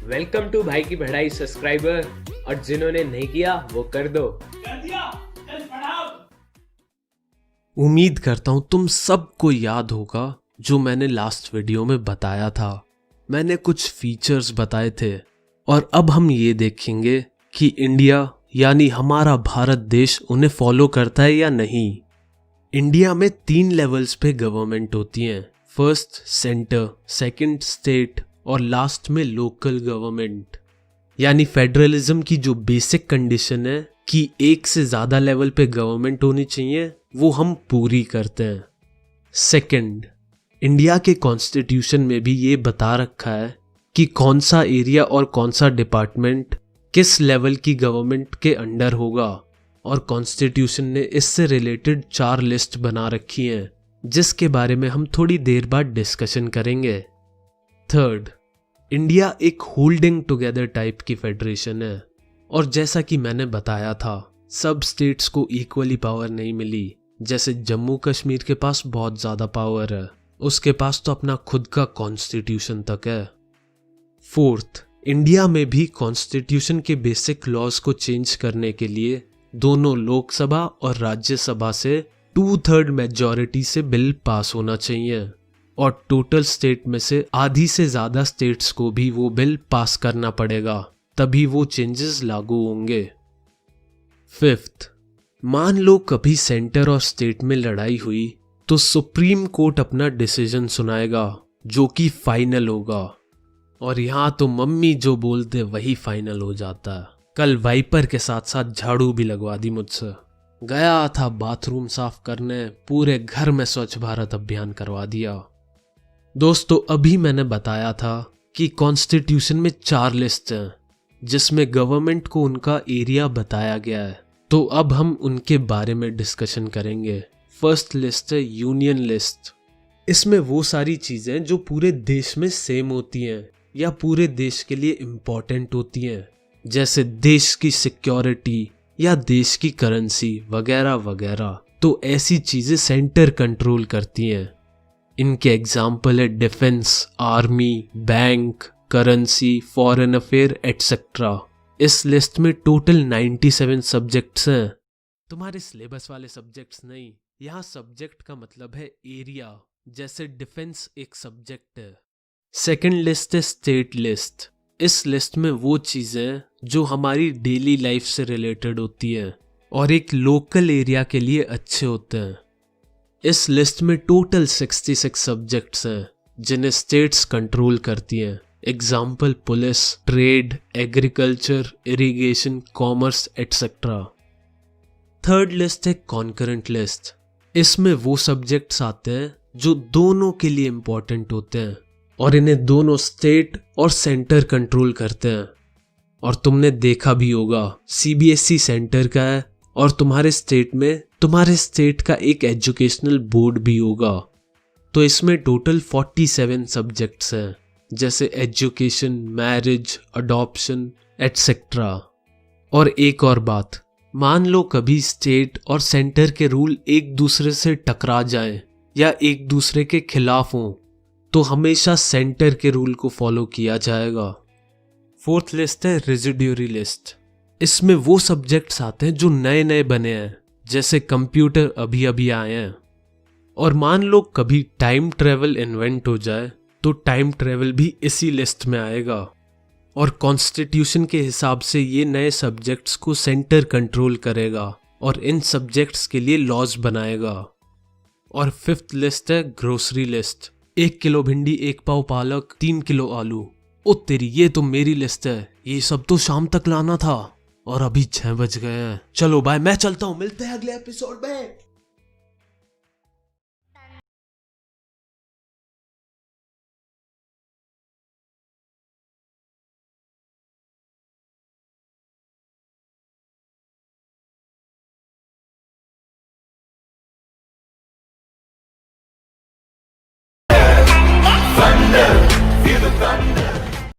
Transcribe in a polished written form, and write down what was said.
Welcome to भाई की बढ़ाई सब्सक्राइबर, और जिन्होंने नहीं किया वो कर दो। उम्मीद करता हूं तुम सबको याद होगा जो मैंने लास्ट वीडियो में बताया था। मैंने कुछ फीचर्स बताए थे और अब हम ये देखेंगे कि इंडिया यानी हमारा भारत देश उन्हें फॉलो करता है या नहीं। इंडिया में 3 लेवल्स पे गवर्नमेंट होती हैं, फर्स्ट सेंटर, सेकंड स्टेट और लास्ट में लोकल गवर्नमेंट। यानी फेडरलिज्म की जो बेसिक कंडीशन है कि एक से ज्यादा लेवल पे गवर्नमेंट होनी चाहिए, वो हम पूरी करते हैं। सेकंड, इंडिया के कॉन्स्टिट्यूशन में भी ये बता रखा है कि कौन सा एरिया और कौन सा डिपार्टमेंट किस लेवल की गवर्नमेंट के अंडर होगा, और कॉन्स्टिट्यूशन ने इससे रिलेटेड 4 लिस्ट बना रखी हैं, जिसके बारे में हम थोड़ी देर बाद डिस्कशन करेंगे। थर्ड, इंडिया एक होल्डिंग टुगेदर टाइप की फेडरेशन है, और जैसा कि मैंने बताया था, सब स्टेट्स को इक्वली पावर नहीं मिली। जैसे जम्मू कश्मीर के पास बहुत ज्यादा पावर है, उसके पास तो अपना खुद का कॉन्स्टिट्यूशन तक है। फोर्थ, इंडिया में भी कॉन्स्टिट्यूशन के बेसिक लॉज को चेंज करने के लिए दोनों लोकसभा और राज्यसभा से 2/3 मेजॉरिटी से बिल पास होना चाहिए, और टोटल स्टेट में से आधी से ज्यादा स्टेट्स को भी वो बिल पास करना पड़ेगा, तभी वो चेंजेस लागू होंगे। फिफ्थ, मान लो कभी सेंटर और स्टेट में लड़ाई हुई तो सुप्रीम कोर्ट अपना डिसीजन सुनाएगा जो कि फाइनल होगा, और यहां तो मम्मी जो बोलते वही फाइनल हो जाता है। कल वाइपर के साथ साथ झाड़ू भी लगवा दी मुझसे। गया था बाथरूम साफ करने, पूरे घर में स्वच्छ भारत अभियान करवा दिया। दोस्तों, अभी मैंने बताया था कि कॉन्स्टिट्यूशन में 4 लिस्ट हैं, जिसमें गवर्नमेंट को उनका एरिया बताया गया है। तो अब हम उनके बारे में डिस्कशन करेंगे। फर्स्ट लिस्ट है यूनियन लिस्ट। इसमें वो सारी चीजें जो पूरे देश में सेम होती हैं या पूरे देश के लिए इम्पोर्टेंट होती हैं, जैसे देश की सिक्योरिटी या देश की करेंसी वगैरह वगैरह। तो ऐसी चीजें सेंटर कंट्रोल करती हैं। इनके एग्जाम्पल है defence, army, bank, currency, foreign affair etcetera. इस लिस्ट में टोटल 97 सब्जेक्ट्स हैं। तुम्हारे सिलेबस वाले सब्जेक्ट्स नहीं, यहाँ सब्जेक्ट का मतलब है एरिया, जैसे डिफेंस एक सब्जेक्ट है। सेकंड लिस्ट है स्टेट लिस्ट। इस लिस्ट में वो चीजें जो हमारी डेली लाइफ से रिलेटेड होती है और एक लोकल एरिया के लिए अच्छे होते हैं। इस लिस्ट में टोटल 66 सब्जेक्ट्स हैं जिन्हें स्टेट्स कंट्रोल करती हैं। Example police, trade, agriculture, irrigation, commerce etcetera. Third list है कॉन्करेंट लिस्ट। इसमें वो सब्जेक्ट्स आते हैं जो दोनों के लिए इंपॉर्टेंट होते हैं और इन्हें दोनों स्टेट और सेंटर कंट्रोल करते हैं। और तुमने देखा भी होगा, सीबीएसई सेंटर का है और तुम्हारे स्टेट में तुम्हारे स्टेट का एक एजुकेशनल बोर्ड भी होगा। तो इसमें टोटल 47 सब्जेक्ट्स हैं, जैसे एजुकेशन, मैरिज, अडॉप्शन एटसेट्रा। और एक और बात, मान लो कभी स्टेट और सेंटर के रूल एक दूसरे से टकरा जाएं या एक दूसरे के खिलाफ हों, तो हमेशा सेंटर के रूल को फॉलो किया जाएगा। फोर्थ लिस्ट है रेजिड्यूरी लिस्ट। इसमें वो सब्जेक्ट्स आते हैं जो नए नए बने हैं, जैसे कंप्यूटर अभी अभी आए हैं। और मान लो कभी टाइम ट्रेवल इन्वेंट हो जाए तो टाइम ट्रेवल भी इसी लिस्ट में आएगा, और कॉन्स्टिट्यूशन के हिसाब से ये नए सब्जेक्ट्स को सेंटर कंट्रोल करेगा और इन सब्जेक्ट्स के लिए लॉज बनाएगा। और फिफ्थ लिस्ट है ग्रोसरी लिस्ट। 1 किलो भिंडी, 1 पाव पालक, 3 किलो आलू। ओ तेरी, ये तो मेरी लिस्ट है। ये सब तो शाम तक लाना था और अभी 6 बज गए हैं। चलो बाय, मैं चलता हूँ, मिलते हैं अगले एपिसोड में।